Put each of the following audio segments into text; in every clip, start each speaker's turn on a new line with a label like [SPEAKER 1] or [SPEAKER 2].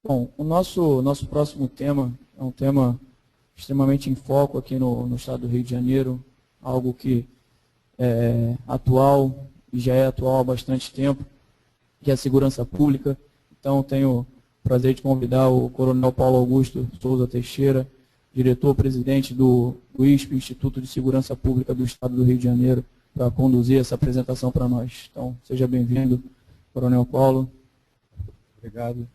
[SPEAKER 1] Bom, o nosso próximo tema é um tema extremamente em foco aqui no estado do Rio de Janeiro, algo que é atual e já é atual há bastante tempo, que é a segurança pública. Então, tenho o prazer de convidar o Coronel Paulo Augusto Souza Teixeira, diretor-presidente do ISP, Instituto de Segurança Pública do Estado do Rio de Janeiro, para conduzir essa apresentação para nós. Então, seja bem-vindo, Coronel Paulo.
[SPEAKER 2] Obrigado.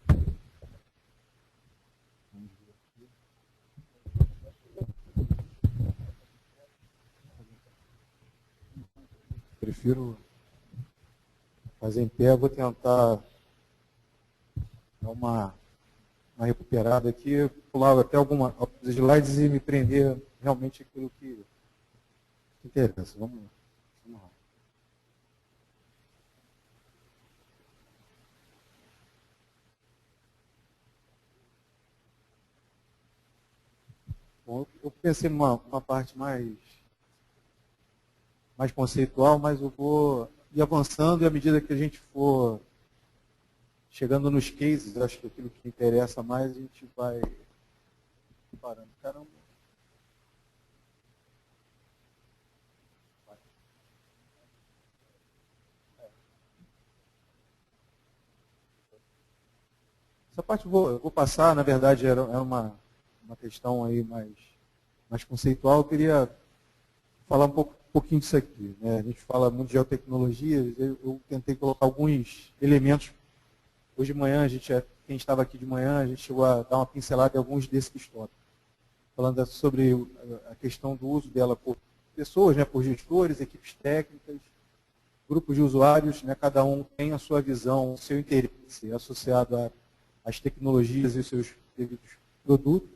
[SPEAKER 2] Prefiro fazer em pé, vou tentar dar uma recuperada aqui, pular até alguns slides e me prender realmente aquilo que interessa. Vamos lá. Bom, eu pensei numa parte mais conceitual, mas eu vou ir avançando e à medida que a gente for chegando nos cases, acho que aquilo que interessa mais, a gente vai parando. Caramba. Essa parte eu vou passar, na verdade, era uma questão aí mais conceitual. Eu queria falar um pouquinho disso aqui. Né? A gente fala muito de geotecnologias, eu tentei colocar alguns elementos. Hoje de manhã, quem estava aqui de manhã, a gente chegou a dar uma pincelada em alguns desses tópicos. Falando sobre a questão do uso dela por pessoas, né, por gestores, equipes técnicas, grupos de usuários, né, cada um tem a sua visão, o seu interesse associado às tecnologias e os seus devidos produtos.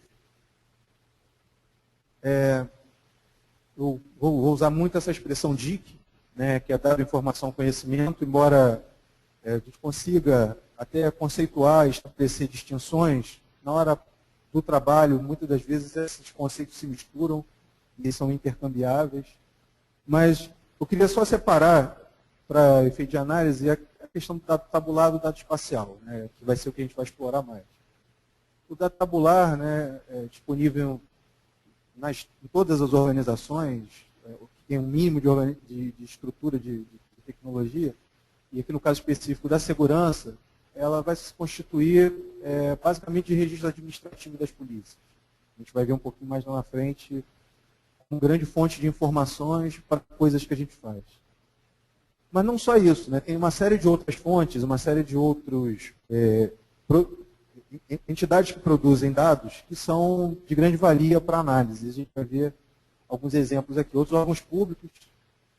[SPEAKER 2] Eu vou usar muito essa expressão DIC, né, que é dado informação conhecimento, embora a gente consiga até conceituar e estabelecer distinções, na hora do trabalho, muitas das vezes esses conceitos se misturam e são intercambiáveis. Mas eu queria só separar, para efeito de análise, a questão do dado tabular e do dado espacial, né, que vai ser o que a gente vai explorar mais. O dado tabular, né, é disponível em todas as organizações, que tem um mínimo de estrutura de tecnologia, e aqui no caso específico da segurança, ela vai se constituir basicamente de registro administrativo das polícias. A gente vai ver um pouquinho mais lá na frente uma grande fonte de informações para coisas que a gente faz. Mas não só isso, né? Tem uma série de outras fontes, uma série de outros entidades que produzem dados que são de grande valia para análise. A gente vai ver alguns exemplos aqui. Outros órgãos públicos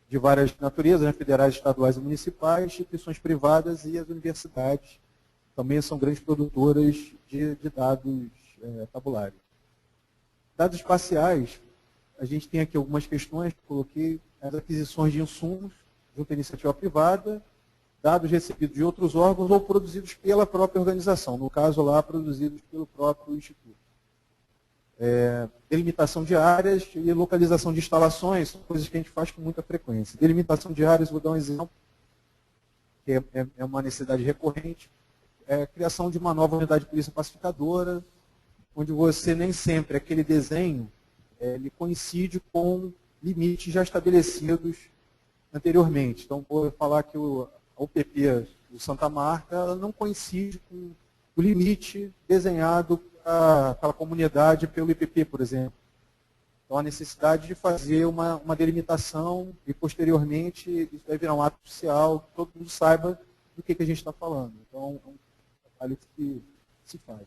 [SPEAKER 2] de várias naturezas, né, federais, estaduais e municipais, instituições privadas e as universidades também são grandes produtoras de dados tabulares. Dados espaciais, a gente tem aqui algumas questões que coloquei, as aquisições de insumos junto à iniciativa privada, dados recebidos de outros órgãos ou produzidos pela própria organização, no caso lá, produzidos pelo próprio Instituto. Delimitação de áreas e localização de instalações, são coisas que a gente faz com muita frequência. Delimitação de áreas, vou dar um exemplo, que é uma necessidade recorrente, é a criação de uma nova unidade de polícia pacificadora, onde você nem sempre, aquele desenho, ele coincide com limites já estabelecidos anteriormente. Então, vou falar que a UPP do Santa Marta ela não coincide com o limite desenhado pela comunidade pelo IPP, por exemplo. Então, a necessidade de fazer uma delimitação e, posteriormente, isso vai virar um ato oficial, que todo mundo saiba do que a gente está falando. Então, é um trabalho que se faz.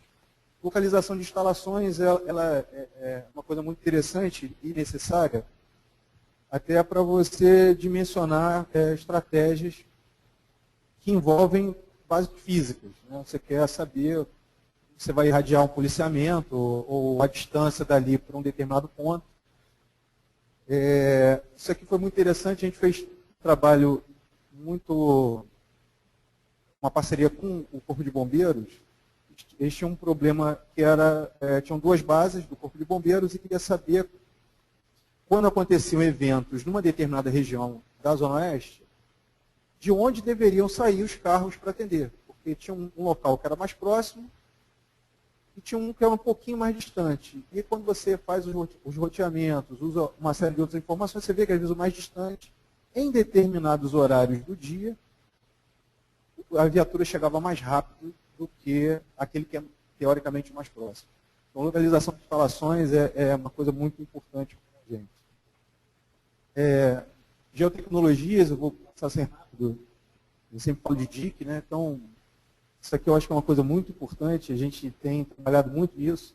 [SPEAKER 2] Localização de instalações ela é uma coisa muito interessante e necessária, até para você dimensionar estratégias que envolvem bases físicas. Né? Você quer saber se você vai irradiar um policiamento ou a distância dali para um determinado ponto. Isso aqui foi muito interessante, a gente fez um trabalho uma parceria com o Corpo de Bombeiros. Eles tinham um problema que tinham duas bases do Corpo de Bombeiros e queria saber quando aconteciam eventos numa determinada região da Zona Oeste, de onde deveriam sair os carros para atender. Porque tinha um local que era mais próximo e tinha um que era um pouquinho mais distante. E quando você faz os roteamentos, usa uma série de outras informações, você vê que às vezes o mais distante, em determinados horários do dia, a viatura chegava mais rápido do que aquele que é teoricamente mais próximo. Então, localização de instalações é uma coisa muito importante para a gente. Geotecnologias, eu vou passar assim rápido, eu sempre falo de DIC, né? Então, isso aqui eu acho que é uma coisa muito importante, a gente tem trabalhado muito nisso,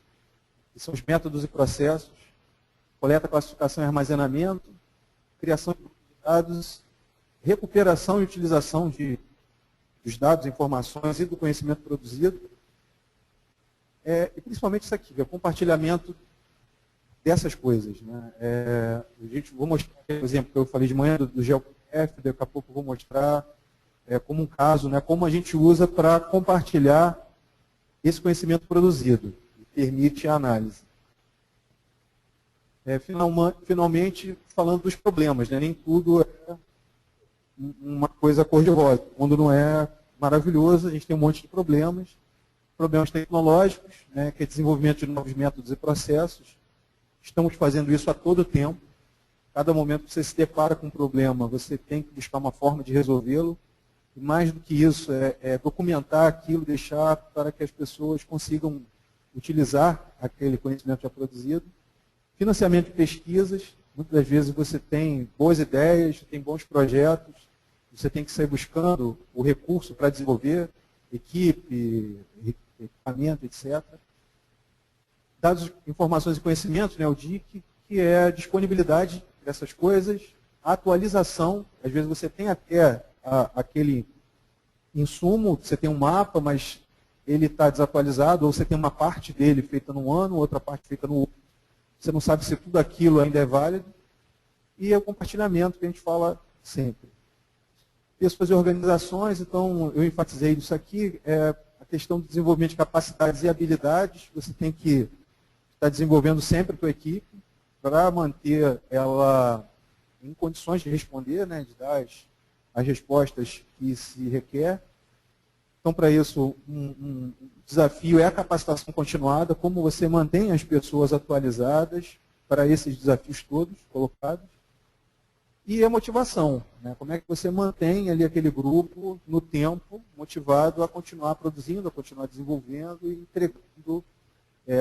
[SPEAKER 2] que são os métodos e processos, coleta, classificação e armazenamento, criação de dados, recuperação e utilização dos dados, informações e do conhecimento produzido, e principalmente isso aqui, é o compartilhamento dessas coisas. Né? Vou mostrar, por exemplo, que eu falei de manhã do GeoF, daqui a pouco eu vou mostrar como um caso, né, como a gente usa para compartilhar esse conhecimento produzido, que permite a análise. Finalmente, falando dos problemas, né, nem tudo é uma coisa cor-de-rosa. Quando não é maravilhoso, a gente tem um monte de problemas tecnológicos, né, que é desenvolvimento de novos métodos e processos. Estamos fazendo isso a todo tempo. Cada momento que você se depara com um problema, você tem que buscar uma forma de resolvê-lo. E mais do que isso, documentar aquilo, deixar para que as pessoas consigam utilizar aquele conhecimento já produzido. Financiamento de pesquisas. Muitas das vezes você tem boas ideias, tem bons projetos, você tem que sair buscando o recurso para desenvolver, equipe, equipamento, etc. Dados, informações e conhecimentos, né, o DIC, que é a disponibilidade dessas coisas, a atualização, às vezes você tem até aquele insumo, você tem um mapa, mas ele está desatualizado, ou você tem uma parte dele feita num ano, outra parte feita no outro. Você não sabe se tudo aquilo ainda é válido. E é o compartilhamento que a gente fala sempre. Pessoas e organizações, então eu enfatizei isso aqui, a questão do desenvolvimento de capacidades e habilidades. Você tem que estar desenvolvendo sempre a tua equipe para manter ela em condições de responder, né, de dar as respostas que se requer. Então, para isso, um desafio é a capacitação continuada, como você mantém as pessoas atualizadas para esses desafios todos colocados. E a motivação, né? Como é que você mantém ali aquele grupo no tempo, motivado a continuar produzindo, a continuar desenvolvendo e entregando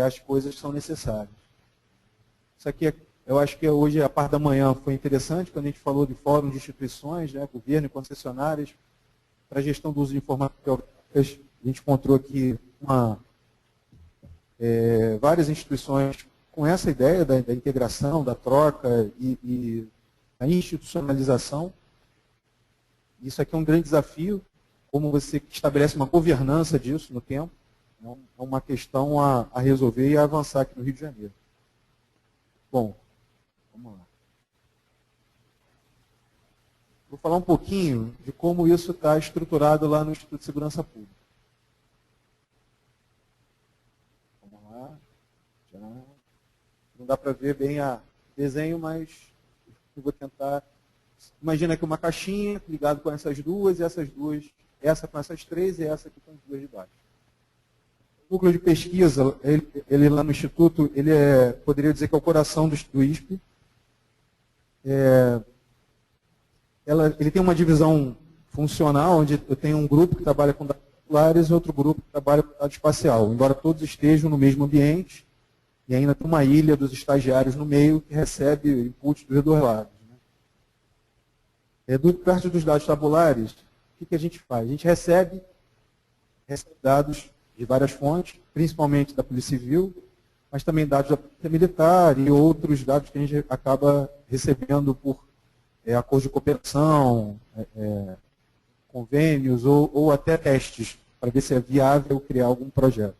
[SPEAKER 2] as coisas que são necessárias. Isso aqui, eu acho que hoje, a parte da manhã, foi interessante, quando a gente falou de fóruns de instituições, né, governo e concessionárias, para a gestão do uso de informática, a gente encontrou aqui várias instituições com essa ideia da integração, da troca e a institucionalização. Isso aqui é um grande desafio, como você estabelece uma governança disso no tempo. É uma questão a resolver e a avançar aqui no Rio de Janeiro. Bom, vamos lá. Vou falar um pouquinho de como isso está estruturado lá no Instituto de Segurança Pública. Vamos lá. Já. Não dá para ver bem o desenho, mas eu vou tentar. Imagina aqui uma caixinha ligada com essas duas, e essas duas, essa com essas três e essa aqui com as duas de baixo. O núcleo de pesquisa, ele lá no Instituto, ele poderia dizer que é o coração do ISP. Ele tem uma divisão funcional, onde eu tenho um grupo que trabalha com dados populares e outro grupo que trabalha com dados espacial, embora todos estejam no mesmo ambiente, e ainda tem uma ilha dos estagiários no meio que recebe input dos dois lados. Perto dos dados tabulares, o que a gente faz? A gente recebe dados de várias fontes, principalmente da Polícia Civil, mas também dados da Polícia Militar e outros dados que a gente acaba recebendo por acordos de cooperação, convênios ou até testes, para ver se é viável criar algum projeto.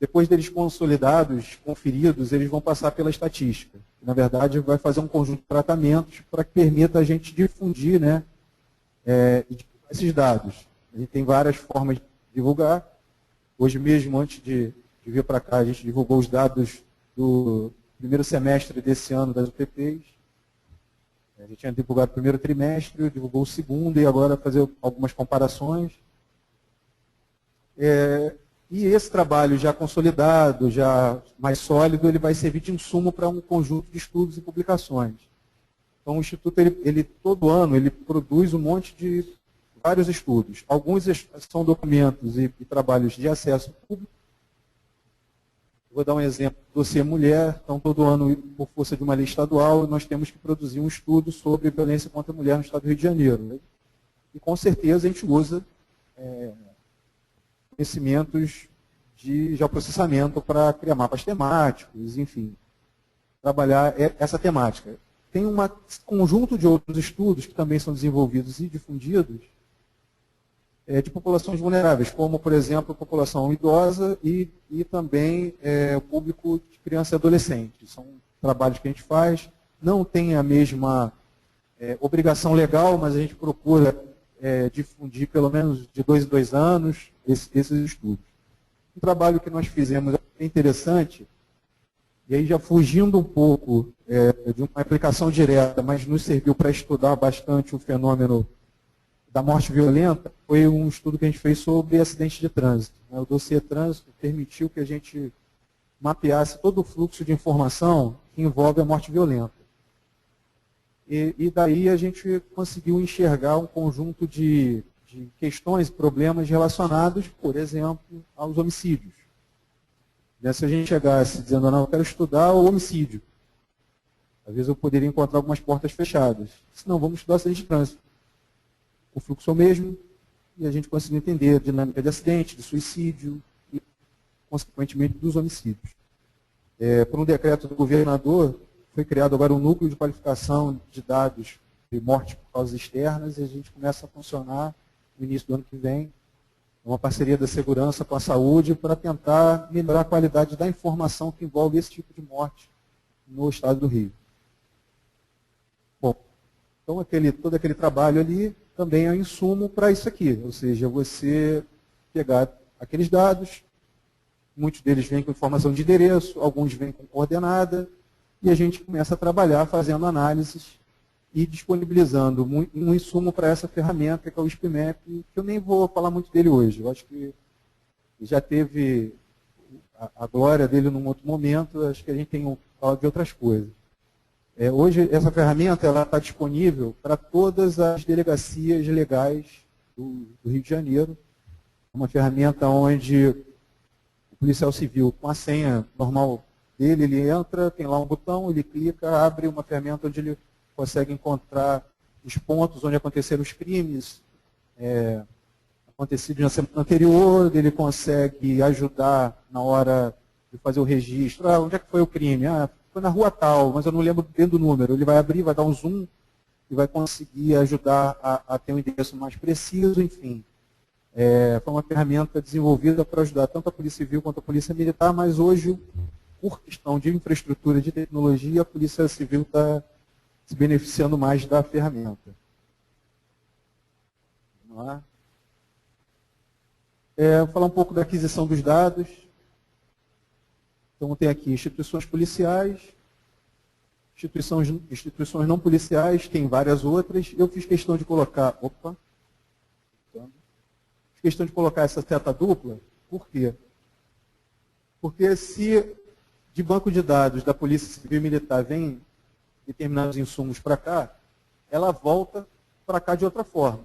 [SPEAKER 2] Depois deles consolidados, conferidos, eles vão passar pela estatística. Na verdade, vai fazer um conjunto de tratamentos para que permita a gente difundir, né, e divulgar esses dados. A gente tem várias formas de divulgar. Hoje mesmo, antes de vir para cá, a gente divulgou os dados do primeiro semestre desse ano das UPPs. A gente tinha divulgado o primeiro trimestre, divulgou o segundo e agora fazer algumas comparações. E esse trabalho já consolidado, já mais sólido, ele vai servir de insumo para um conjunto de estudos e publicações. Então, o Instituto, ele todo ano, ele produz um monte de vários estudos. Alguns são documentos e trabalhos de acesso público. Vou dar um exemplo do dossiê mulher. Então, todo ano, por força de uma lei estadual, nós temos que produzir um estudo sobre violência contra a mulher no estado do Rio de Janeiro. E, com certeza, a gente usa conhecimentos de geoprocessamento para criar mapas temáticos, enfim, trabalhar essa temática. Tem um conjunto de outros estudos que também são desenvolvidos e difundidos de populações vulneráveis, como, por exemplo, a população idosa e também o público de criança e adolescente. São trabalhos que a gente faz, não tem a mesma obrigação legal, mas a gente procura difundir pelo menos de 2 em 2 anos esses estudos. Um trabalho que nós fizemos é interessante, e aí já fugindo um pouco de uma aplicação direta, mas nos serviu para estudar bastante o fenômeno da morte violenta, foi um estudo que a gente fez sobre acidentes de trânsito. O dossiê trânsito permitiu que a gente mapeasse todo o fluxo de informação que envolve a morte violenta. E daí a gente conseguiu enxergar um conjunto de questões, problemas relacionados, por exemplo, aos homicídios. Se a gente chegasse dizendo, não, eu quero estudar o homicídio, às vezes eu poderia encontrar algumas portas fechadas. Se não, vamos estudar acidente de trânsito. O fluxo é o mesmo, e a gente conseguiu entender a dinâmica de acidente, de suicídio e, consequentemente, dos homicídios. Por um decreto do governador, foi criado agora um núcleo de qualificação de dados de morte por causas externas, e a gente começa a funcionar no início do ano que vem, uma parceria da segurança com a saúde, para tentar melhorar a qualidade da informação que envolve esse tipo de morte no estado do Rio. Bom, então todo aquele trabalho ali também é um insumo para isso aqui, ou seja, você pegar aqueles dados, muitos deles vêm com informação de endereço, alguns vêm com coordenada, e a gente começa a trabalhar fazendo análises e disponibilizando um insumo para essa ferramenta, que é o SPMAP, que eu nem vou falar muito dele hoje. Eu acho que já teve a glória dele num outro momento, acho que a gente tem que falar de outras coisas. Hoje, essa ferramenta está disponível para todas as delegacias legais do Rio de Janeiro. É uma ferramenta onde o policial civil, com a senha normal dele, ele entra, tem lá um botão, ele clica, abre uma ferramenta onde ele consegue encontrar os pontos onde aconteceram os crimes acontecidos na semana anterior, ele consegue ajudar na hora de fazer o registro. Onde é que foi o crime? Foi na rua tal, mas eu não lembro bem do número. Ele vai abrir, vai dar um zoom e vai conseguir ajudar a ter um endereço mais preciso, enfim. Foi uma ferramenta desenvolvida para ajudar tanto a Polícia Civil quanto a Polícia Militar, mas hoje, por questão de infraestrutura, de tecnologia, a Polícia Civil está se beneficiando mais da ferramenta. Vamos lá. Vou falar um pouco da aquisição dos dados. Então, tem aqui instituições policiais, instituições não policiais, tem várias outras. Eu fiz questão de colocar... Fiz questão de colocar essa seta dupla. Por quê? Porque se de banco de dados da Polícia Civil e Militar vem determinados insumos para cá, ela volta para cá de outra forma,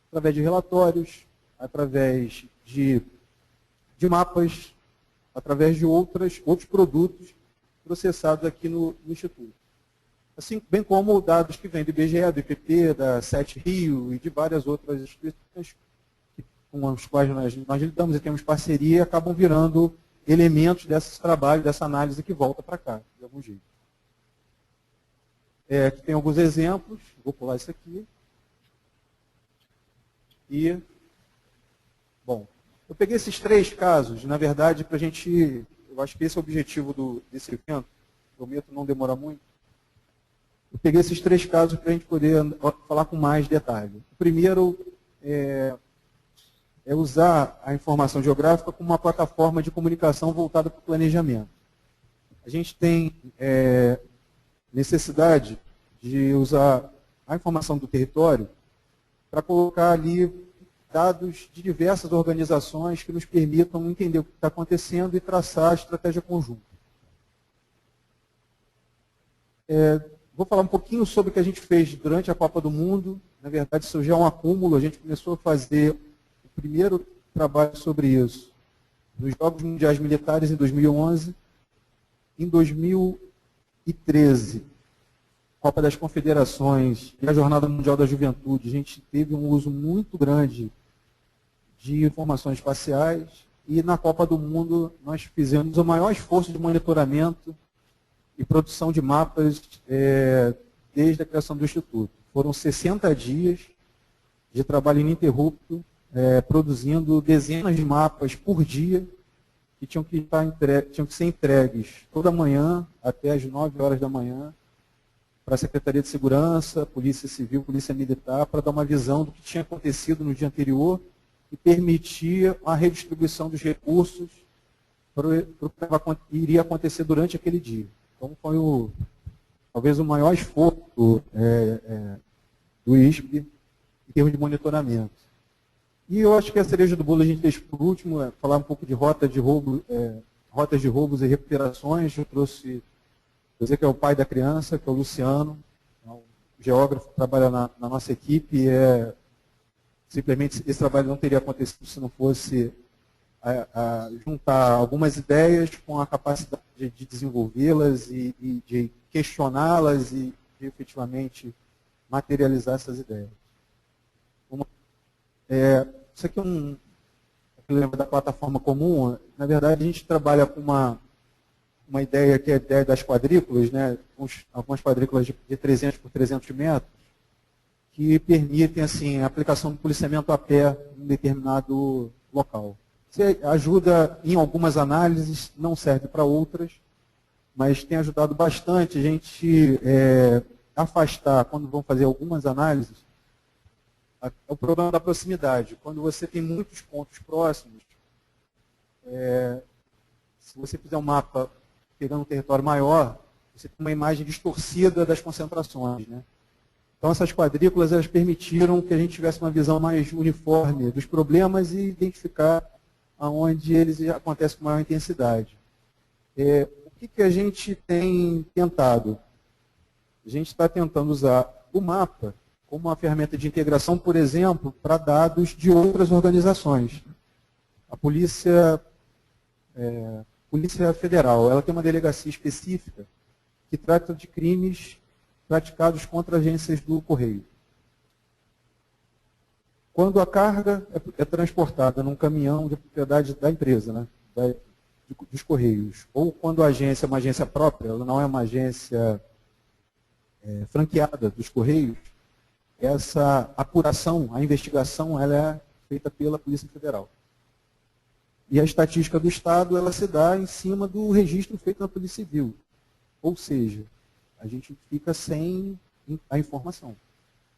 [SPEAKER 2] através de relatórios, através de mapas, através de outros produtos processados aqui no Instituto. Assim, bem como dados que vêm do IBGE, do IPP, da SET Rio e de várias outras instituições com as quais nós lidamos e temos parceria, acabam virando elementos desse trabalho, dessa análise que volta para cá, de algum jeito. Aqui tem alguns exemplos, vou pular isso aqui. E, bom, eu peguei esses 3 casos, na verdade, para a gente, eu acho que esse é o objetivo desse evento, prometo não demorar muito. Eu peguei esses 3 casos para a gente poder falar com mais detalhe. O primeiro é usar a informação geográfica como uma plataforma de comunicação voltada para o planejamento. A gente tem necessidade de usar a informação do território para colocar ali dados de diversas organizações que nos permitam entender o que está acontecendo e traçar a estratégia conjunta. Vou falar um pouquinho sobre o que a gente fez durante a Copa do Mundo. Na verdade, isso já é um acúmulo. A gente começou a fazer o primeiro trabalho sobre isso nos Jogos Mundiais Militares em 2011. Em 2013, Copa das Confederações e a Jornada Mundial da Juventude, a gente teve um uso muito grande de informações espaciais. E na Copa do Mundo, nós fizemos o maior esforço de monitoramento e produção de mapas desde a criação do Instituto. Foram 60 dias de trabalho ininterrupto, produzindo dezenas de mapas por dia, que tinham que ser entregues toda manhã, até às 9 horas da manhã, para a Secretaria de Segurança, Polícia Civil, Polícia Militar, para dar uma visão do que tinha acontecido no dia anterior e permitir a redistribuição dos recursos para o que iria acontecer durante aquele dia. Então, foi talvez o maior esforço do ISP em termos de monitoramento. E eu acho que a cereja do bolo a gente fez por último, falar um pouco de rotas de roubos e recuperações. Eu trouxe, dizer que é o pai da criança, que é o Luciano, um geógrafo que trabalha na nossa equipe. Simplesmente esse trabalho não teria acontecido se não fosse juntar algumas ideias com a capacidade de desenvolvê-las e de questioná-las e de efetivamente materializar essas ideias. Isso aqui é lembra da plataforma comum. Na verdade, a gente trabalha com uma ideia que é a ideia das quadrículas, né? Algumas quadrículas de 300 por 300 metros, que permitem assim, a aplicação do policiamento a pé em um determinado local. Isso ajuda em algumas análises, não serve para outras, mas tem ajudado bastante a gente afastar, quando vão fazer algumas análises, o problema da proximidade. Quando você tem muitos pontos próximos, se você fizer um mapa pegando um território maior, você tem uma imagem distorcida das concentrações, né? Então, essas quadrículas elas permitiram que a gente tivesse uma visão mais uniforme dos problemas e identificar aonde eles acontecem com maior intensidade. O que a gente tem tentado? A gente está tentando usar o mapa como uma ferramenta de integração, por exemplo, para dados de outras organizações. A Polícia Federal, ela tem uma delegacia específica que trata de crimes praticados contra agências do Correio. Quando a carga é transportada num caminhão de propriedade da empresa, né, dos Correios, ou quando a agência é uma agência própria, ela não é uma agência franqueada dos Correios, essa apuração, a investigação, ela é feita pela Polícia Federal. E a estatística do Estado, ela se dá em cima do registro feito na Polícia Civil. Ou seja, a gente fica sem a informação.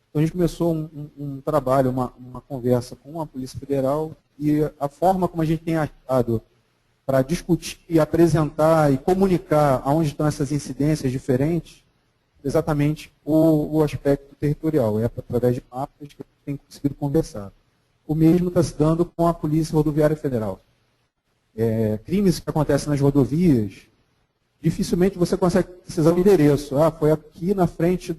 [SPEAKER 2] Então, a gente começou um trabalho, uma conversa com a Polícia Federal, e a forma como a gente tem achado para discutir, apresentar e comunicar aonde estão essas incidências diferentes, exatamente o aspecto territorial, através de mapas que a gente tem conseguido conversar. O mesmo está se dando com a Polícia Rodoviária Federal. Crimes que acontecem nas rodovias, dificilmente você consegue precisar do endereço. Foi aqui na frente,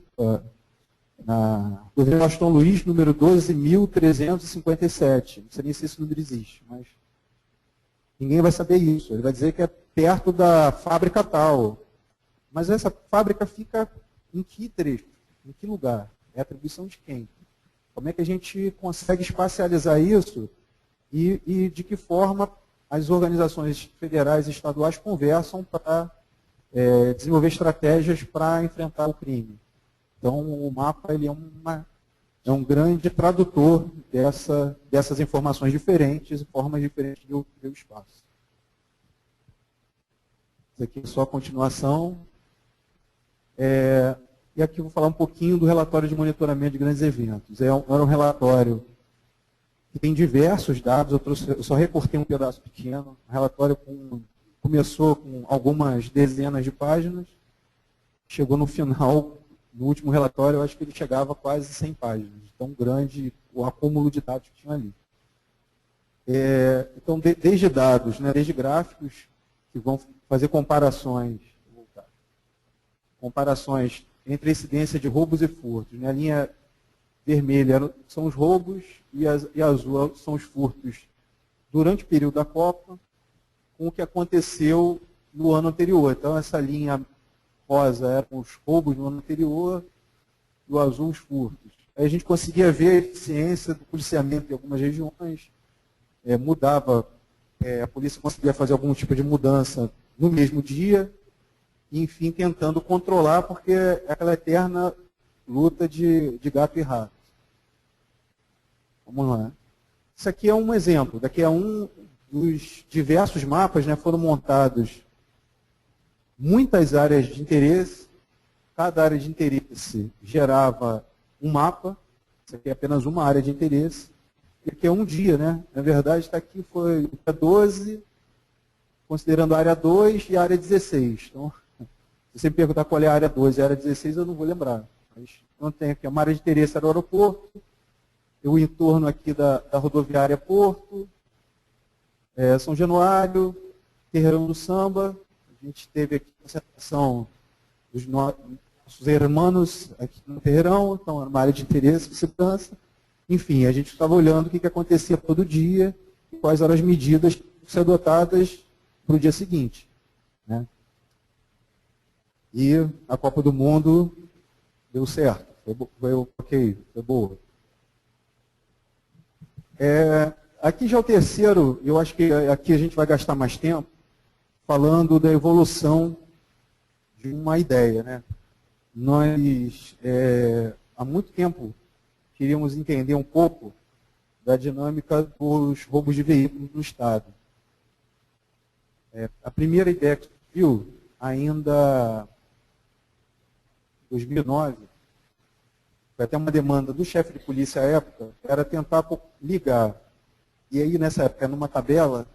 [SPEAKER 2] na Rodovia Aston Luiz, número 12.357. Não sei nem se esse número existe, mas ninguém vai saber isso. Ele vai dizer que é perto da fábrica tal. Mas essa fábrica fica em que trecho? Em que lugar? É atribuição de quem? Como é que a gente consegue espacializar isso e de que forma as organizações federais e estaduais conversam para desenvolver estratégias para enfrentar o crime? Então, o mapa ele é um grande tradutor dessas informações diferentes e formas diferentes de ver o espaço. Isso aqui é só a continuação. E aqui eu vou falar um pouquinho do relatório de monitoramento de grandes eventos. Era um relatório que tem diversos dados, eu só recortei um pedaço pequeno. O relatório começou com algumas dezenas de páginas, chegou no final, no último relatório, eu acho que ele chegava a quase 100 páginas. Tão grande o acúmulo de dados que tinha ali. Então, desde dados, né, desde gráficos que vão fazer comparações entre a incidência de roubos e furtos. Né? A linha vermelha são os roubos e a azul são os furtos durante o período da Copa, com o que aconteceu no ano anterior. Então, essa linha rosa eram os roubos no ano anterior e o azul os furtos. Aí a gente conseguia ver a eficiência do policiamento em algumas regiões, mudava, a polícia conseguia fazer algum tipo de mudança no mesmo dia, e, enfim, tentando controlar, porque é aquela eterna luta de gato e rato. Vamos lá. Isso aqui é um exemplo. Daqui a um dos diversos mapas, né, foram montados muitas áreas de interesse. Cada área de interesse gerava um mapa. Isso aqui é apenas uma área de interesse. E aqui é um dia, né? Na verdade, está aqui foi dia 12, considerando a área 2 e a área 16. Então, se você me perguntar qual é a área 2 e a área 16, eu não vou lembrar. Mas não tem aqui. Uma área de interesse era o aeroporto, o entorno aqui da rodoviária Porto, São Januário, Terreirão do Samba. A gente teve aqui a concentração dos nossos irmãos aqui no Terreirão, então era uma área de interesse de segurança. Enfim, a gente estava olhando o que acontecia todo dia, quais eram as medidas que iam ser adotadas para o dia seguinte. Né? E a Copa do Mundo deu certo, foi ok, foi boa. Aqui já é o terceiro, eu acho que aqui a gente vai gastar mais tempo, falando da evolução de uma ideia. Né? Nós, há muito tempo, queríamos entender um pouco da dinâmica dos roubos de veículos no Estado. A primeira ideia que surgiu, ainda em 2009, foi até uma demanda do chefe de polícia à época, era tentar ligar, e aí nessa época, numa tabela,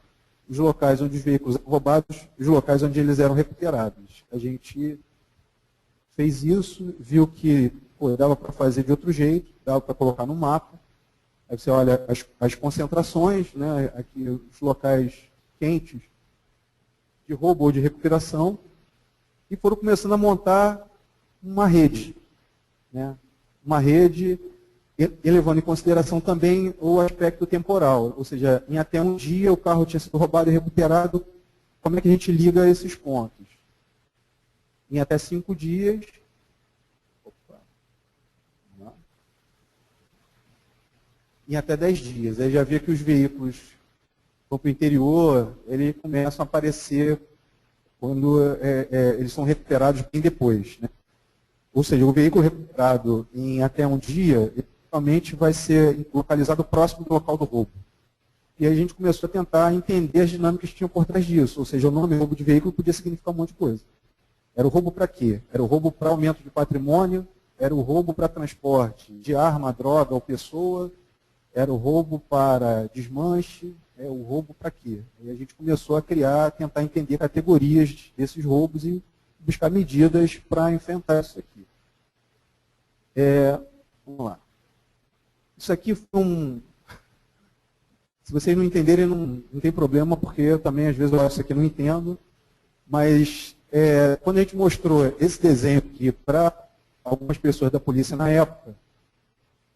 [SPEAKER 2] os locais onde os veículos eram roubados, os locais onde eles eram recuperados. A gente fez isso, viu que dava para fazer de outro jeito, dava para colocar no mapa. Aí você olha as concentrações, né, aqui os locais quentes de roubo ou de recuperação, e foram começando a montar uma rede. Né, uma rede, e levando em consideração também o aspecto temporal, ou seja, em até um dia o carro tinha sido roubado e recuperado, como é que a gente liga esses pontos? Em até 5 dias, em até 10 dias. Aí já vê que os veículos vão para o interior, eles começam a aparecer quando eles são recuperados bem depois. Né? Ou seja, o veículo recuperado em até um dia, ele realmente vai ser localizado próximo do local do roubo. E aí a gente começou a tentar entender as dinâmicas que tinham por trás disso. Ou seja, o nome roubo de veículo podia significar um monte de coisa. Era o roubo para quê? Era o roubo para aumento de patrimônio, era o roubo para transporte de arma, droga ou pessoa, era o roubo para desmanche, o roubo para quê? E a gente começou a tentar entender categorias desses roubos e buscar medidas para enfrentar isso aqui. Vamos lá. Isso aqui foi Se vocês não entenderem, não tem problema, porque eu também, às vezes, eu isso aqui não entendo. Mas, quando a gente mostrou esse desenho aqui para algumas pessoas da polícia na época,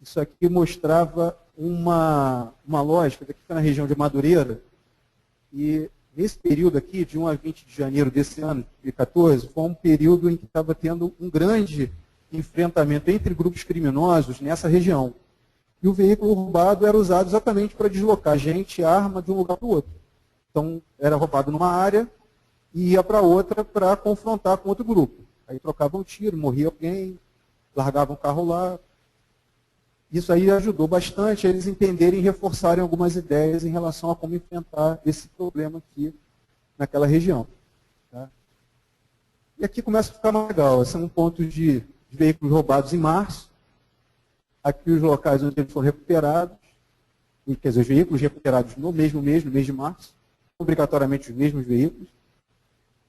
[SPEAKER 2] isso aqui mostrava uma lógica, daqui foi na região de Madureira, e nesse período aqui, de 1 a 20 de janeiro desse ano, de 2014, foi um período em que estava tendo um grande enfrentamento entre grupos criminosos nessa região. E o veículo roubado era usado exatamente para deslocar gente e arma de um lugar para o outro. Então, era roubado numa área e ia para outra para confrontar com outro grupo. Aí trocavam um tiro, morria alguém, largavam o carro lá. Isso aí ajudou bastante a eles entenderem e reforçarem algumas ideias em relação a como enfrentar esse problema aqui naquela região. Tá? E aqui começa a ficar mais legal. Esse é um ponto de veículos roubados em março. Aqui os locais onde eles foram recuperados, quer dizer, os veículos recuperados no mesmo mês, no mês de março, obrigatoriamente os mesmos veículos.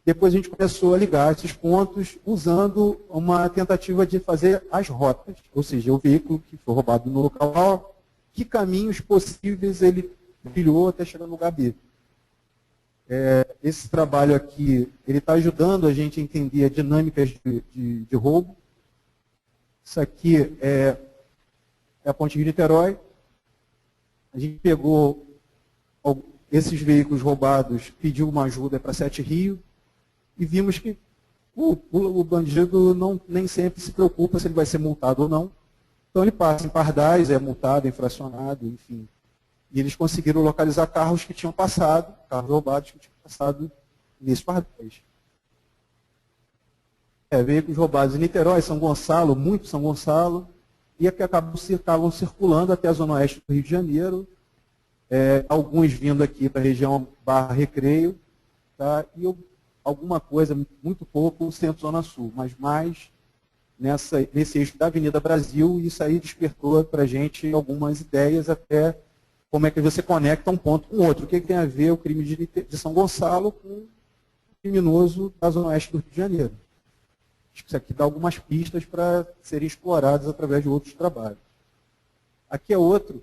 [SPEAKER 2] Depois a gente começou a ligar esses pontos usando uma tentativa de fazer as rotas, ou seja, o veículo que foi roubado no local, que caminhos possíveis ele brilhou até chegar no lugar B. Esse trabalho aqui, ele está ajudando a gente a entender as dinâmicas de roubo. Isso aqui é a Ponte Rio-Niterói. A gente pegou esses veículos roubados, pediu uma ajuda para Sete Rio, e vimos que o bandido nem sempre se preocupa se ele vai ser multado ou não. Então ele passa em pardais, é multado, é infracionado, enfim. E eles conseguiram localizar carros que tinham passado, carros roubados que tinham passado nesses pardais. Veículos roubados em Niterói, São Gonçalo, muito São Gonçalo, e que acabam circulando até a zona oeste do Rio de Janeiro, alguns vindo aqui para a região Barra Recreio, tá? E alguma coisa, muito pouco, no centro-zona sul, mas mais nesse eixo da Avenida Brasil, e isso aí despertou para a gente algumas ideias, até como é que você conecta um ponto com o outro. O que tem a ver o crime de São Gonçalo com o criminoso da zona oeste do Rio de Janeiro? Acho que isso aqui dá algumas pistas para serem exploradas através de outros trabalhos. Aqui é outro,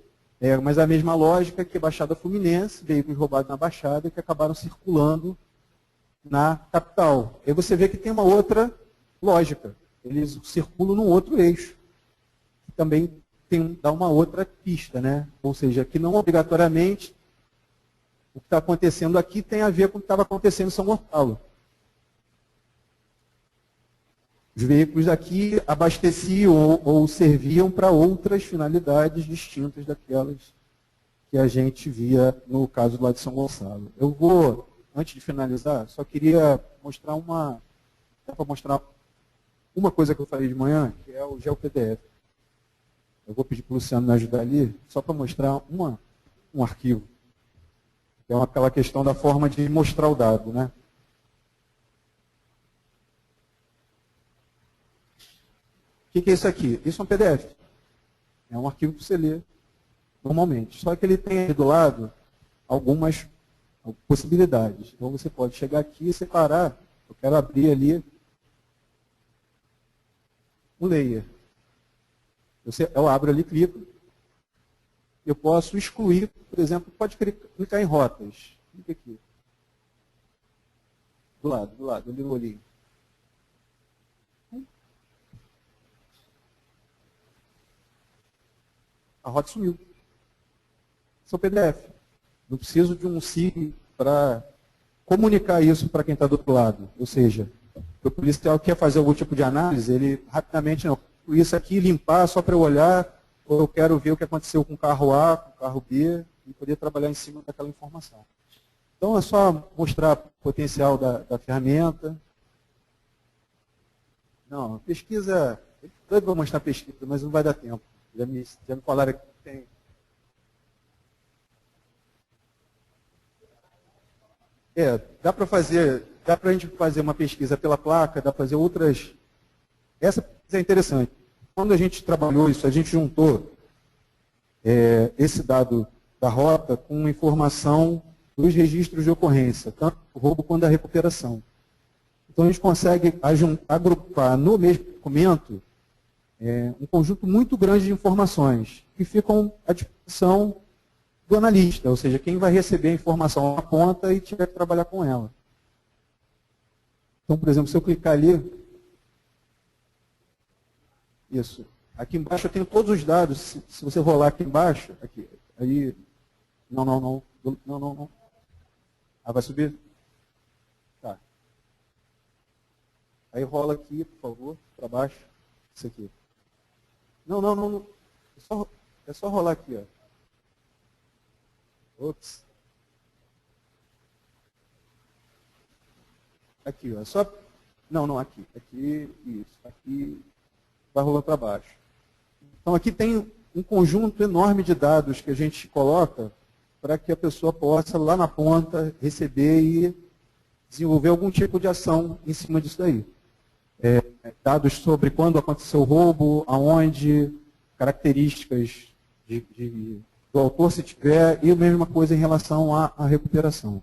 [SPEAKER 2] mas a mesma lógica que a Baixada Fluminense, veículos roubados na Baixada, que acabaram circulando na capital. Aí você vê que tem uma outra lógica. Eles circulam num outro eixo, que também dá uma outra pista, né? Ou seja, que não obrigatoriamente o que está acontecendo aqui tem a ver com o que estava acontecendo em São Gonçalo. Os veículos daqui abasteciam ou serviam para outras finalidades distintas daquelas que a gente via no caso lá de São Gonçalo. Eu vou, antes de finalizar, só queria mostrar uma coisa que eu falei de manhã, que é o GeoPDF. Eu vou pedir para o Luciano me ajudar ali, só para mostrar um arquivo. Que é aquela questão da forma de mostrar o dado, né? O que é isso aqui? Isso é um PDF. É um arquivo para você ler normalmente. Só que ele tem aí do lado algumas possibilidades. Então você pode chegar aqui e separar. Eu quero abrir ali o layer. Eu abro ali, clico. Eu posso excluir, por exemplo, pode clicar em rotas. Clica aqui. Do lado, ali no olhinho. A rota sumiu. Esse é o PDF. Não preciso de um SIG para comunicar isso para quem está do outro lado. Ou seja, o policial quer fazer algum tipo de análise, ele rapidamente, não, isso aqui limpar só para eu olhar, ou eu quero ver o que aconteceu com o carro A, com o carro B, e poder trabalhar em cima daquela informação. Então é só mostrar o potencial da ferramenta. Não, pesquisa, eu vou mostrar pesquisa, mas não vai dar tempo. Já me falaram que tem. Dá para a gente fazer uma pesquisa pela placa, dá para fazer outras. Essa é interessante. Quando a gente trabalhou isso, a gente juntou esse dado da rota com informação dos registros de ocorrência, tanto o roubo quanto a recuperação. Então a gente consegue agrupar no mesmo documento um conjunto muito grande de informações que ficam à disposição do analista, ou seja, quem vai receber a informação na ponta e tiver que trabalhar com ela. Então, por exemplo, se eu clicar ali, isso, aqui embaixo eu tenho todos os dados, se você rolar aqui embaixo, aqui, aí, não. Ah, vai subir? Tá. Aí rola aqui, por favor, para baixo, isso aqui. Não. É só rolar aqui, ó. Ops. Aqui, ó. Só. Não, aqui. Aqui, isso. Aqui vai rolando para baixo. Então aqui tem um conjunto enorme de dados que a gente coloca para que a pessoa possa, lá na ponta, receber e desenvolver algum tipo de ação em cima disso daí. Dados sobre quando aconteceu o roubo, aonde, características do autor, se tiver, e a mesma coisa em relação à recuperação.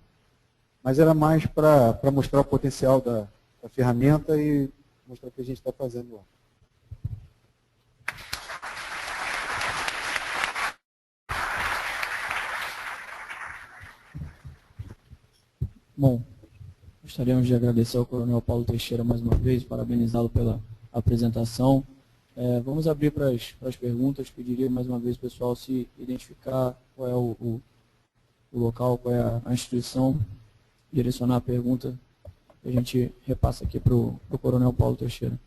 [SPEAKER 2] Mas era mais para mostrar o potencial da ferramenta e mostrar o que a gente está fazendo lá.
[SPEAKER 1] Bom, gostaríamos de agradecer ao Coronel Paulo Teixeira mais uma vez, parabenizá-lo pela apresentação. Vamos abrir para as perguntas. Pediria mais uma vez, pessoal, se identificar qual é o local, qual é a instituição, direcionar a pergunta que a gente repassa aqui para o Coronel Paulo Teixeira.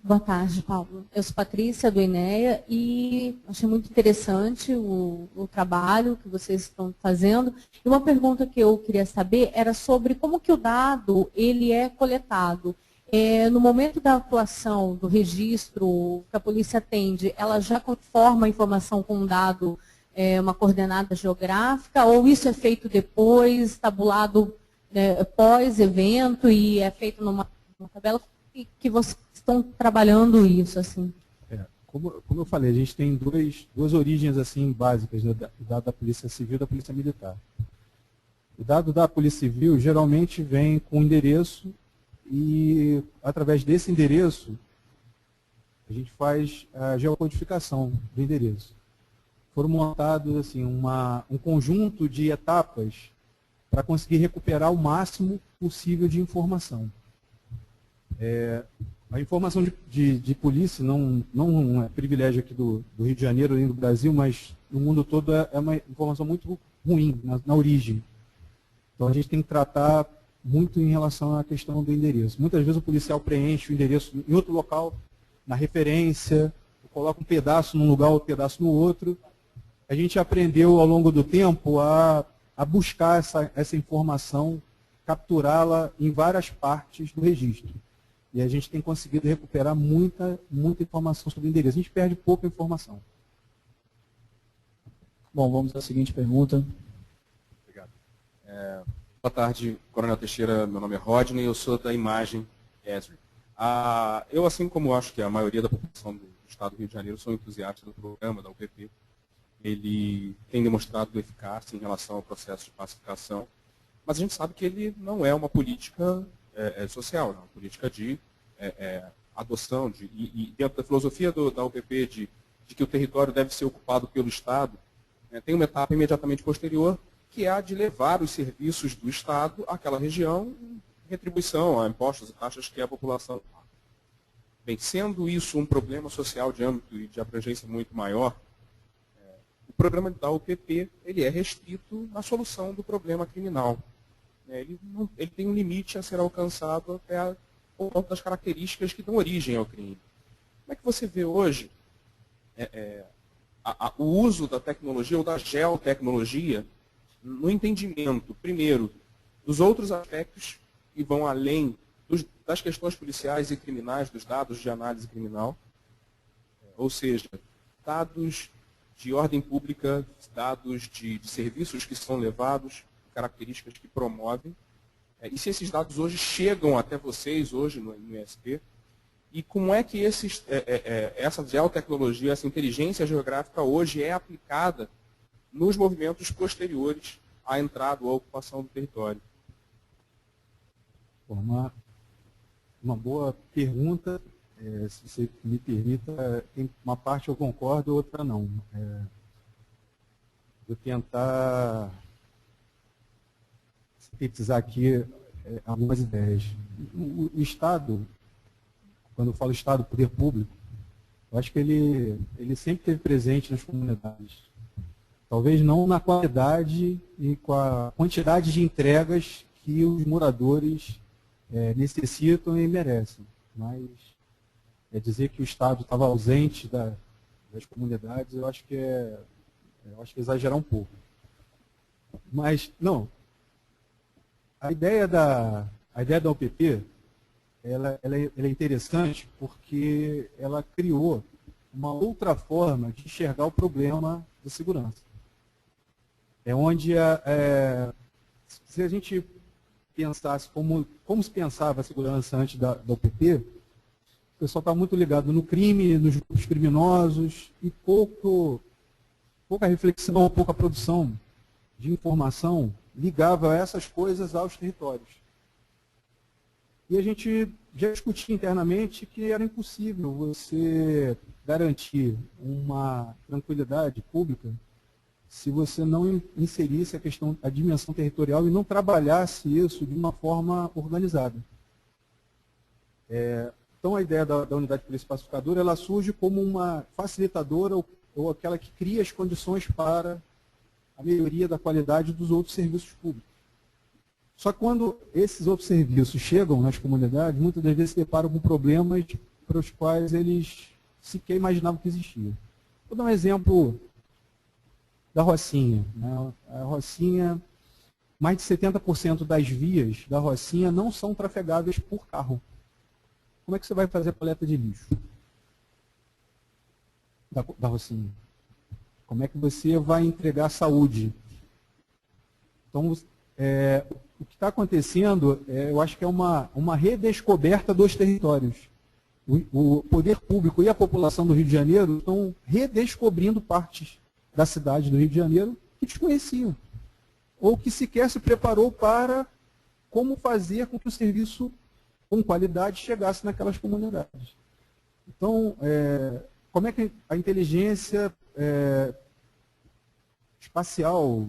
[SPEAKER 3] Boa tarde, Paulo. Eu sou Patrícia, do INEA, e achei muito interessante o trabalho que vocês estão fazendo. E uma pergunta que eu queria saber era sobre como que o dado ele é coletado. No momento da atuação, do registro que a polícia atende, ela já conforma a informação com um dado, uma coordenada geográfica, ou isso é feito depois, tabulado pós-evento e é feito numa tabela que vocês estão trabalhando isso, assim?
[SPEAKER 2] Como eu falei, a gente tem duas origens assim básicas do dado da Polícia Civil e da Polícia Militar. O dado da Polícia Civil geralmente vem com endereço e, através desse endereço, a gente faz a geocodificação do endereço. Foram montados assim, um conjunto de etapas para conseguir recuperar o máximo possível de informação. A informação de polícia não é privilégio aqui do Rio de Janeiro nem do Brasil, mas no mundo todo é uma informação muito ruim na origem. Então a gente tem que tratar muito em relação à questão do endereço. Muitas vezes o policial preenche o endereço em outro local, na referência, coloca um pedaço num lugar, outro pedaço no outro. A gente aprendeu ao longo do tempo a buscar essa informação, capturá-la em várias partes do registro. E a gente tem conseguido recuperar muita informação sobre o endereço. A gente perde pouca informação.
[SPEAKER 1] Bom, vamos à seguinte pergunta.
[SPEAKER 4] Obrigado. Boa tarde, Coronel Teixeira. Meu nome é Rodney, eu sou da Imagem Esri. Eu, assim como acho que a maioria da população do Estado do Rio de Janeiro, sou entusiasta do programa da UPP. Ele tem demonstrado eficácia em relação ao processo de pacificação, mas a gente sabe que ele não é uma política social, é uma política de adoção, e dentro da filosofia da UPP de que o território deve ser ocupado pelo Estado, tem uma etapa imediatamente posterior, que é a de levar os serviços do Estado àquela região em retribuição a impostos e taxas que a população paga. Bem, sendo isso um problema social de âmbito e de abrangência muito maior, o programa da UPP ele é restrito na solução do problema criminal. Ele tem um limite a ser alcançado até por conta das características que dão origem ao crime. Como é que você vê hoje o uso da tecnologia ou da geotecnologia no entendimento, primeiro, dos outros aspectos que vão além das questões policiais e criminais, dos dados de análise criminal, ou seja, dados de ordem pública, dados de serviços que são levados, características que promovem, e se esses dados hoje chegam até vocês, hoje no ISP, e como é que essa geotecnologia, essa inteligência geográfica hoje é aplicada nos movimentos posteriores à entrada ou à ocupação do território?
[SPEAKER 2] Uma boa pergunta, se você me permita, tem uma parte eu concordo, outra não. Vou tentar sintetizar aqui algumas ideias. O Estado, quando eu falo Estado, poder público, eu acho que ele sempre esteve presente nas comunidades. Talvez não na qualidade e com a quantidade de entregas que os moradores necessitam e merecem. Mas dizer que o Estado estava ausente das comunidades, eu acho que é exagerar um pouco. Mas, não. A ideia da UPP, ela é interessante porque ela criou uma outra forma de enxergar o problema da segurança. É onde, se a gente pensasse como se pensava a segurança antes da UPP, o pessoal está muito ligado no crime, nos grupos criminosos, e pouca reflexão, pouca produção de informação ligava essas coisas aos territórios. E a gente já discutia internamente que era impossível você garantir uma tranquilidade pública se você não inserisse a dimensão territorial e não trabalhasse isso de uma forma organizada. Então a ideia da unidade de polícia pacificadora, ela surge como uma facilitadora ou aquela que cria as condições para a melhoria da qualidade dos outros serviços públicos. Só que quando esses outros serviços chegam nas comunidades, muitas das vezes se deparam com problemas para os quais eles sequer imaginavam que existiam. Vou dar um exemplo da Rocinha. Né? A Rocinha, mais de 70% das vias da Rocinha não são trafegáveis por carro. Como é que você vai fazer a coleta de lixo da Rocinha? Como é que você vai entregar saúde? Então, o que está acontecendo, eu acho que é uma redescoberta dos territórios. O poder público e a população do Rio de Janeiro estão redescobrindo partes da cidade do Rio de Janeiro que desconheciam, ou que sequer se preparou para como fazer com que o serviço com qualidade chegasse naquelas comunidades. Então, como é que a inteligência espacial,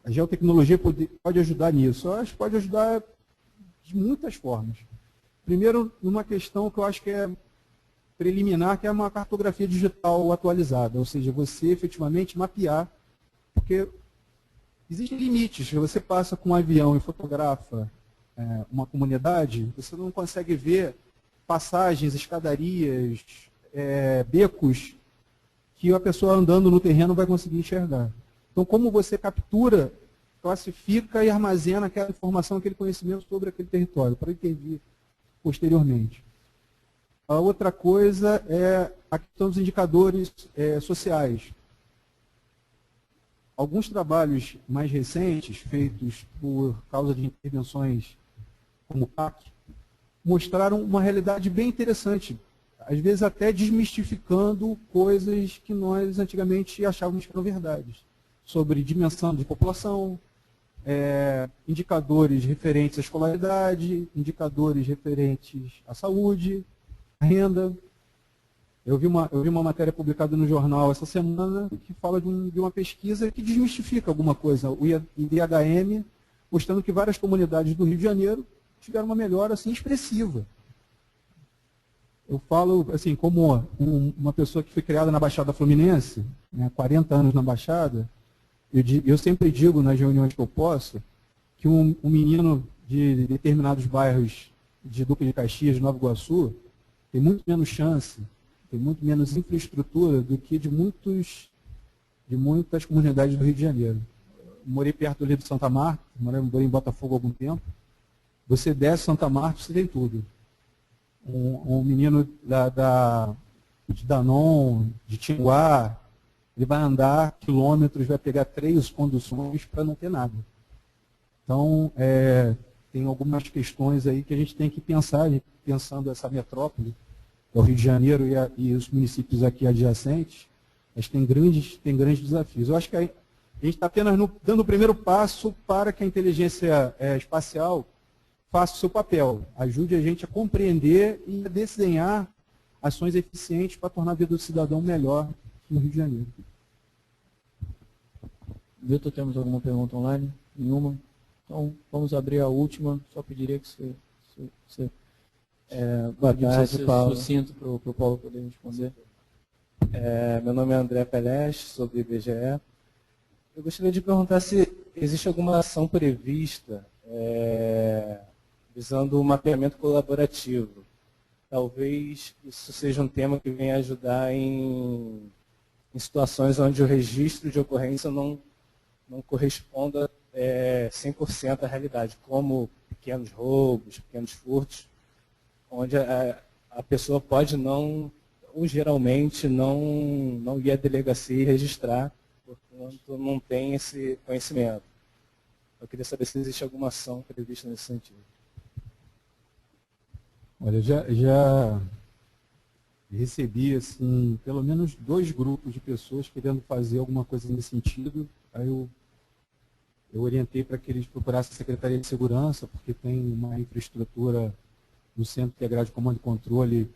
[SPEAKER 2] a geotecnologia pode ajudar nisso? Eu acho que pode ajudar de muitas formas. Primeiro, numa questão que eu acho que é preliminar, que é uma cartografia digital atualizada, ou seja, você efetivamente mapear, porque existem limites. Se você passa com um avião e fotografa uma comunidade, você não consegue ver passagens, escadarias, becos, que a pessoa andando no terreno vai conseguir enxergar. Então, como você captura, classifica e armazena aquela informação, aquele conhecimento sobre aquele território, para intervir posteriormente. A outra coisa é a questão dos indicadores sociais. Alguns trabalhos mais recentes, feitos por causa de intervenções como o PAC, mostraram uma realidade bem interessante, às vezes até desmistificando coisas que nós antigamente achávamos que eram verdades, sobre dimensão de população, indicadores referentes à escolaridade, indicadores referentes à saúde, à renda. Eu vi uma matéria publicada no jornal essa semana que fala de uma pesquisa que desmistifica alguma coisa, o IDHM, mostrando que várias comunidades do Rio de Janeiro tiveram uma melhora assim, expressiva. Eu falo assim, como uma pessoa que foi criada na Baixada Fluminense, 40 anos na Baixada, eu sempre digo nas reuniões que eu posso, que um menino de determinados bairros de Duque de Caxias, de Nova Iguaçu, tem muito menos chance, tem muito menos infraestrutura do que de muitas comunidades do Rio de Janeiro. Eu morei perto do Rio de Santa Marta, morei em Botafogo há algum tempo. Você desce Santa Marta, você tem tudo. Um menino de Danon, de Tinguá, ele vai andar quilômetros, vai pegar 3 conduções para não ter nada. Então, tem algumas questões aí que a gente tem que pensar, pensando essa metrópole, o Rio de Janeiro e os municípios aqui adjacentes, mas tem grandes desafios. Eu acho que a gente está apenas dando o primeiro passo para que a inteligência espacial faça o seu papel, ajude a gente a compreender e a desenhar ações eficientes para tornar a vida do cidadão melhor no Rio de Janeiro.
[SPEAKER 1] Vitor, temos alguma pergunta online? Nenhuma? Então, vamos abrir a última. Só pediria que você
[SPEAKER 5] boa tarde, Paulo.
[SPEAKER 1] Sucinto para o Paulo poder responder.
[SPEAKER 5] Meu nome é André Peleste, sou do IBGE. Eu gostaria de perguntar se existe alguma ação prevista visando o mapeamento colaborativo. Talvez isso seja um tema que venha ajudar em situações onde o registro de ocorrência não corresponda 100% à realidade, como pequenos roubos, pequenos furtos, onde a pessoa pode não, ou geralmente, não ir à delegacia e registrar, portanto não tem esse conhecimento. Eu queria saber se existe alguma ação prevista nesse sentido.
[SPEAKER 2] Olha, já recebi assim, pelo menos 2 grupos de pessoas querendo fazer alguma coisa nesse sentido. Aí eu eu orientei para que eles procurassem a Secretaria de Segurança, porque tem uma infraestrutura no Centro Integrado de Comando e Controle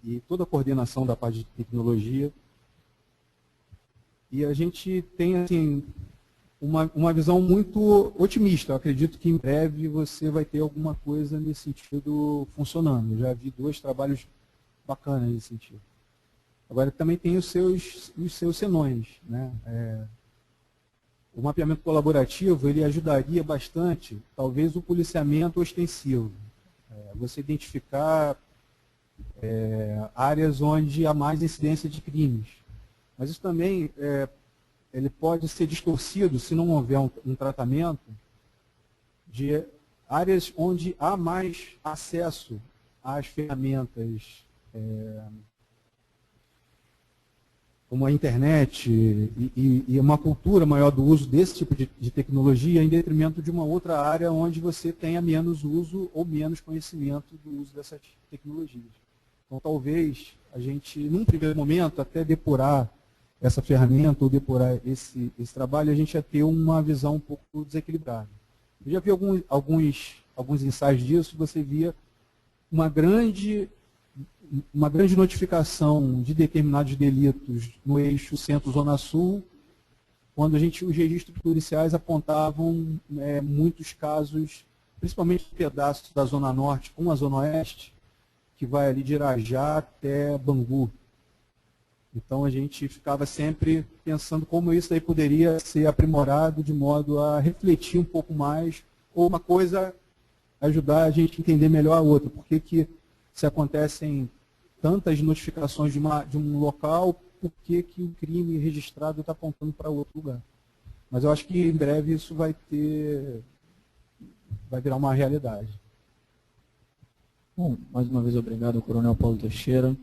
[SPEAKER 2] e toda a coordenação da parte de tecnologia. E a gente tem assim, uma visão muito otimista. Eu acredito que em breve você vai ter alguma coisa nesse sentido funcionando. Eu já vi 2 trabalhos bacanas nesse sentido. Agora também tem os seus senões, né? O mapeamento colaborativo ele ajudaria bastante, talvez, o policiamento ostensivo. Você identificar áreas onde há mais incidência de crimes. Mas isso também ele pode ser distorcido se não houver um tratamento de áreas onde há mais acesso às ferramentas como a internet e uma cultura maior do uso desse tipo de tecnologia em detrimento de uma outra área onde você tenha menos uso ou menos conhecimento do uso dessas tecnologias. Então, talvez a gente, num primeiro momento, até depurar essa ferramenta ou depurar esse trabalho, a gente ia ter uma visão um pouco desequilibrada. Eu já vi alguns ensaios disso, você via uma grande notificação de determinados delitos no eixo centro-zona sul, quando os registros policiais apontavam muitos casos, principalmente pedaços da zona norte com a zona oeste, que vai ali de Irajá até Bangu. Então a gente ficava sempre pensando como isso aí poderia ser aprimorado de modo a refletir um pouco mais, ou uma coisa ajudar a gente a entender melhor a outra. Por que se acontecem tantas notificações de um local, por que o crime registrado está apontando para outro lugar? Mas eu acho que em breve isso vai virar uma realidade.
[SPEAKER 1] Bom, mais uma vez obrigado ao Coronel Paulo Teixeira.